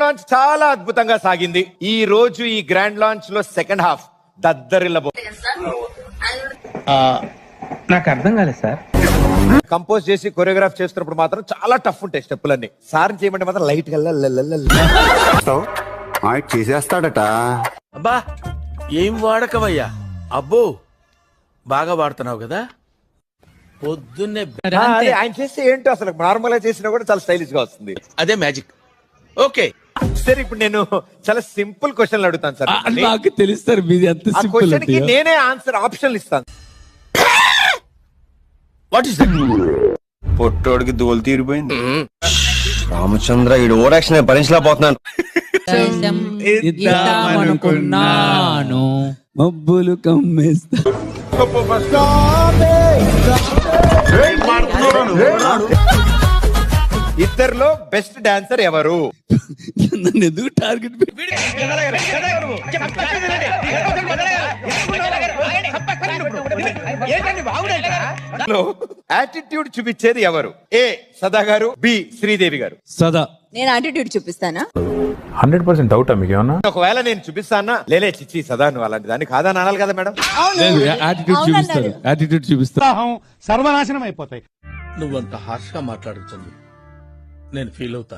Grand launch చాలా అద్భుతంగా సాగింది. ఈ రోజు ఈ గ్రాండ్ లాంచ్ లో సెకండ్ హాఫ్ దద్దరిల్లబో. నాకు అర్థం కాలేదు సార్. కంపోజ్ చేసి కొరియోగ్రాఫ్ చేస్తున్నప్పుడు మాత్రం చాలా టఫ్ ఉంటాయి స్టెప్పులన్నీ. సార్ చేయమంటే మాత్రం లైట్ గా చేసేస్తాడట. అబ్బా ఏం వాడకవయ్యా, అబ్బో బాగా వాడుతున్నావు కదా. పొద్దున్నే ఆయన చేస్తే ఏంటో అసలు నార్మల్ గా చేసినా కూడా చాలా స్టైలిష్ గా వస్తుంది. అదే మ్యాజిక్. ఓకే సరే ఇప్పుడు నేను చాలా సింపుల్ క్వశ్చన్లు అడుగుతాను సార్. నాకు తెలుస్తారు మీది ఎంత ఆ సింపుల్ క్వశ్చన్ కి నేనే ఆన్సర్ ఆప్షన్లు ఇస్తాను. What is that? పొట్టోడికి దోలు తీరిపోయింది. రామచంద్ర ఈ ఓవరాక్షన్ భరించలేకపోతున్నాను. ఇద్దామనుకున్నాను మబ్బులు కమ్మేస్తా. ఇద్దరిలో బెస్ట్ డాన్సర్ ఎవరు? నన్ను ఎందుకు టార్గెట్ యాటిట్యూడ్ చూపించేది ఎవరు? ఏ సదా గారు, బి శ్రీదేవి గారు. సదా. నేను యాటిట్యూడ్ చూపిస్తానా? 100% డౌటా మీకు ఏమన్నా? ఒకవేళ నేను చూపిస్తానా? లేలే చిచ్చి సదా నువ్వు అలాంటి దాన్ని కాదని అనాలి కదా మేడం. యాటిట్యూడ్ చూపిస్తారు, యాటిట్యూడ్ చూపిస్తారు. సర్వనాశనం అయిపోతాయి. నువ్వంత హార్ష్ గా మాట్లాడుతుంది, నేను ఫీల్ అవుతా.